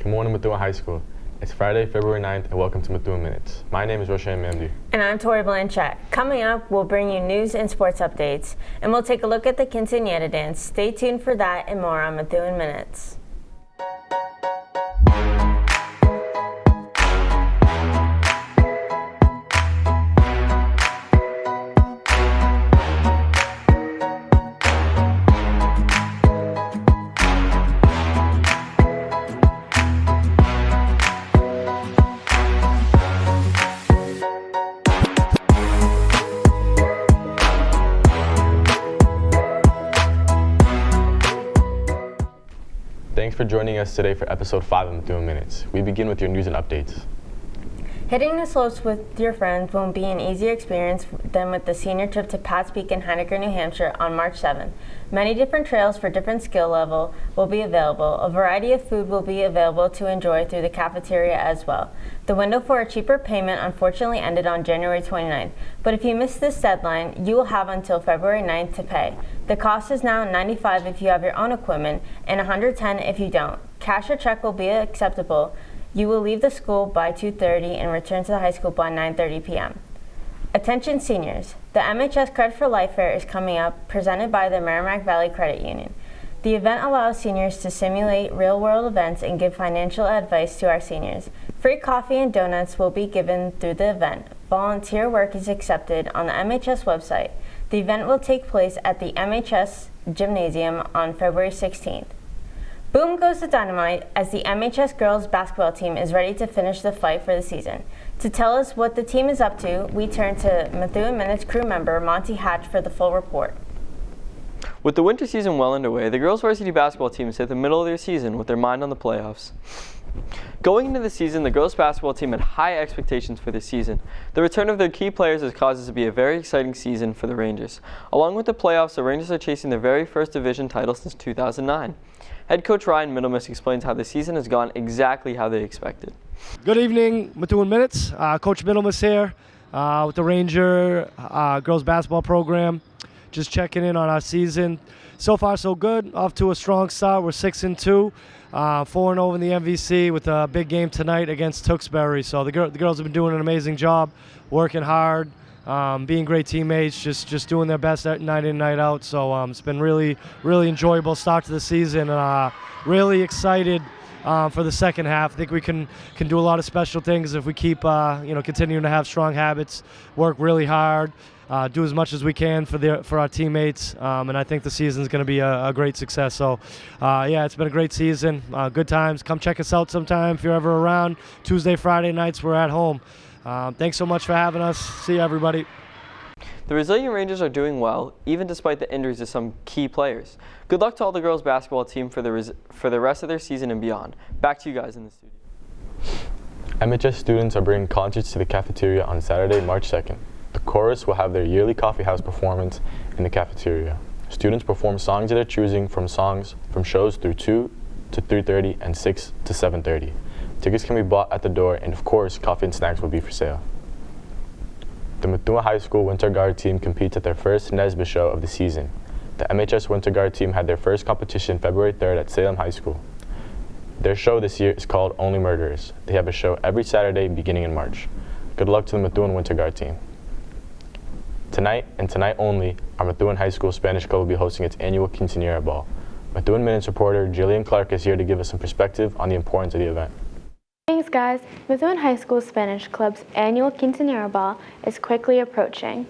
Good morning, Methuen High School. It's Friday, February 9th, and welcome to Methuen Minutes. My name is Roshan Mamdi. And I'm Tori Blanchett. Coming up, we'll bring you news and sports updates, and we'll take a look at the Quinceañera Dance. Stay tuned for that and more on Methuen Minutes. Thanks for joining us today for episode 5 of Methuen Minutes. We begin with your news and updates. Hitting the slopes with your friends won't be an easier experience than with the senior trip to Pat's Peak in Heinecker, New Hampshire on March 7th. Many different trails for different skill level will be available. A variety of food will be available to enjoy through the cafeteria as well. The window for a cheaper payment unfortunately ended on January 29th, but if you missed this deadline, you will have until February 9th to pay. The cost is now $95 if you have your own equipment and $110 if you don't. Cash or check will be acceptable. You will leave the school by 2:30 and return to the high school by 9:30 p.m. Attention seniors, the MHS Credit for Life Fair is coming up, presented by the Merrimack Valley Credit Union. The event allows seniors to simulate real-world events and give financial advice to our seniors. Free coffee and donuts will be given through the event. Volunteer work is accepted on the MHS website. The event will take place at the MHS Gymnasium on February 16th. Boom goes the dynamite as the MHS girls basketball team is ready to finish the fight for the season. To tell us what the team is up to, we turn to Methuen Minutes crew member Monty Hatch for the full report. With the winter season well underway, the girls varsity basketball team is at the middle of their season with their mind on the playoffs. Going into the season, the girls basketball team had high expectations for this season. The return of their key players has caused it to be a very exciting season for the Rangers. Along with the playoffs, the Rangers are chasing their very first division title since 2009. Head coach Ryan Middlemas explains how the season has gone exactly how they expected. Good evening, Methuen Minutes. Coach Middlemas here with the Ranger girls basketball program. Just checking in on our season. So far, so good. Off to a strong start. We're 6-2, 4-0 in the MVC with a big game tonight against Tewksbury. So the girls have been doing an amazing job, working hard, being great teammates, just doing their best night in, night out. So it's been really, really enjoyable start to the season. Really excited for the second half. I think we can do a lot of special things if we keep continuing to have strong habits, work really hard, do as much as we can for our teammates, and I think the season is going to be a great success. So, it's been a great season, good times. Come check us out sometime if you're ever around. Tuesday, Friday nights, we're at home. Thanks so much for having us. See you, everybody. The Resilient Rangers are doing well, even despite the injuries of some key players. Good luck to all the girls basketball team for the rest of their season and beyond. Back to you guys in the studio. MHS students are bringing concerts to the cafeteria on Saturday, March 2nd. The chorus will have their yearly coffee house performance in the cafeteria. Students perform songs of their choosing from shows through 2 to 3:30 and 6 to 7:30. Tickets can be bought at the door, and of course, coffee and snacks will be for sale. The Methuen High School Winter Guard team competes at their first NESBA show of the season. The MHS Winter Guard team had their first competition February 3rd at Salem High School. Their show this year is called Only Murderers. They have a show every Saturday beginning in March. Good luck to the Methuen Winter Guard team. Tonight, and tonight only, our Methuen High School Spanish Club will be hosting its annual Quinceañera Ball. Methuen Minutes reporter Jillian Clark is here to give us some perspective on the importance of the event. Thanks, guys. Methuen High School Spanish Club's annual Quinceañera Ball is quickly approaching.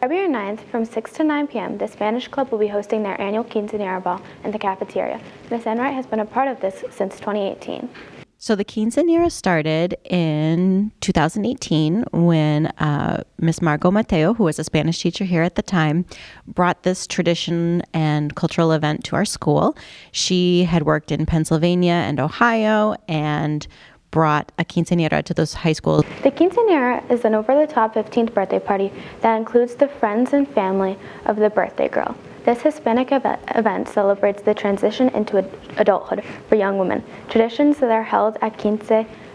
February 9th from 6 to 9 p.m., the Spanish Club will be hosting their annual Quinceañera Ball in the cafeteria. Ms. Enright has been a part of this since 2018. So the Quinceañera started in 2018 when Miss Margot Mateo, who was a Spanish teacher here at the time, brought this tradition and cultural event to our school. She had worked in Pennsylvania and Ohio and brought a quinceañera to those high schools. The quinceañera is an over-the-top 15th birthday party that includes the friends and family of the birthday girl. This Hispanic event celebrates the transition into adulthood for young women. Traditions that are held at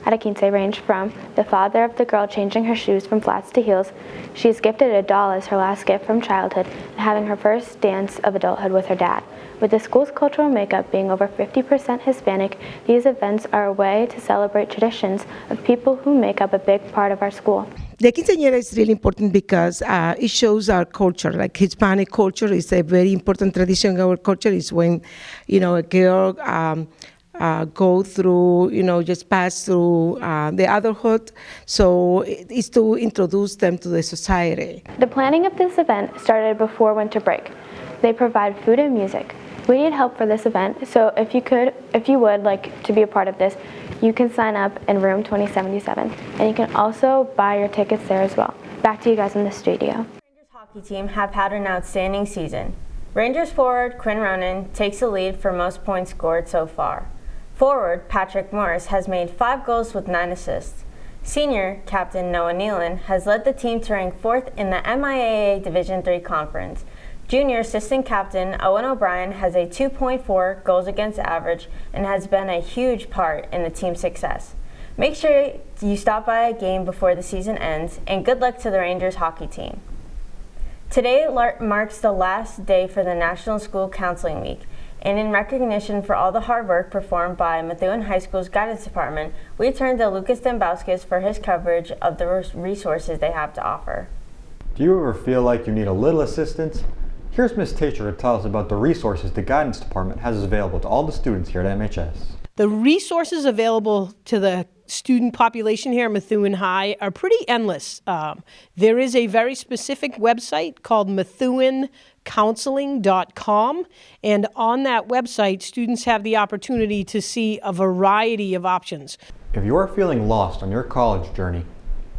at a quince range from the father of the girl changing her shoes from flats to heels. She is gifted a doll as her last gift from childhood and having her first dance of adulthood with her dad. With the school's cultural makeup being over 50% Hispanic, these events are a way to celebrate traditions of people who make up a big part of our school. The quinceañera is really important because it shows our culture. Like Hispanic culture is a very important tradition in our culture. Is when, a girl go through, just pass through the adulthood. So it's to introduce them to the society. The planning of this event started before winter break. They provide food and music. We need help for this event, so if you would like to be a part of this, you can sign up in room 2077, and you can also buy your tickets there as well. Back to you guys in the studio. Rangers hockey team have had an outstanding season. Rangers forward Quinn Ronan takes the lead for most points scored so far. Forward Patrick Morris has made 5 goals with 9 assists. Senior captain Noah Nealon has led the team to rank 4th in the MIAA Division III Conference. Junior assistant captain Owen O'Brien has a 2.4 goals against average and has been a huge part in the team's success. Make sure you stop by a game before the season ends, and good luck to the Rangers hockey team. Today marks the last day for the National School Counseling Week, and in recognition for all the hard work performed by Methuen High School's guidance department, we turn to Lucas Dembowskis for his coverage of the resources they have to offer. Do you ever feel like you need a little assistance? Here's Ms. Tacher to tell us about the resources the guidance department has available to all the students here at MHS. The resources available to the student population here at Methuen High are pretty endless. There is a very specific website called MEthuenCounseling.com, and on that website, students have the opportunity to see a variety of options. If you are feeling lost on your college journey,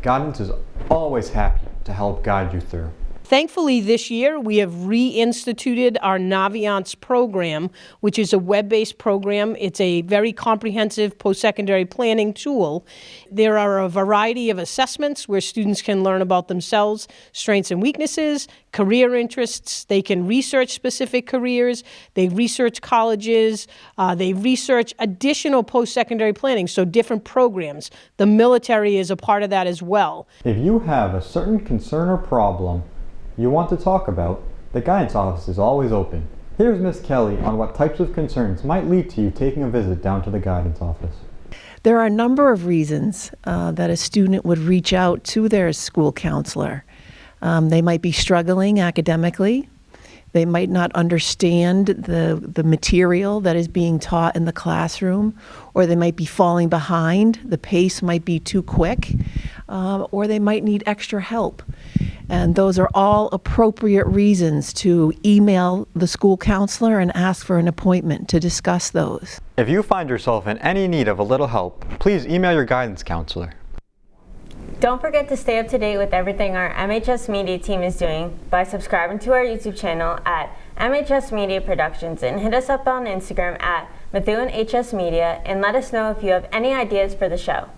guidance is always happy to help guide you through. Thankfully, this year, we have reinstituted our Naviance program, which is a web-based program. It's a very comprehensive post-secondary planning tool. There are a variety of assessments where students can learn about themselves, strengths and weaknesses, career interests. They can research specific careers. They research colleges. They research additional post-secondary planning, so different programs. The military is a part of that as well. If you have a certain concern or problem you want to talk about, the guidance office is always open. Here's Ms. Kelly on what types of concerns might lead to you taking a visit down to the guidance office. There are a number of reasons that a student would reach out to their school counselor. They might be struggling academically. They might not understand the material that is being taught in the classroom, or they might be falling behind. The pace might be too quick, or they might need extra help. And those are all appropriate reasons to email the school counselor and ask for an appointment to discuss those. If you find yourself in any need of a little help, please email your guidance counselor. Don't forget to stay up to date with everything our MHS Media team is doing by subscribing to our YouTube channel at MHS Media Productions, and hit us up on Instagram at Methuen HS Media, and let us know if you have any ideas for the show.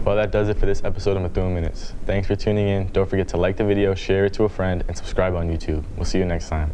Well, that does it for this episode of Methuen Minutes. Thanks for tuning in. Don't forget to like the video, share it to a friend, and subscribe on YouTube. We'll see you next time.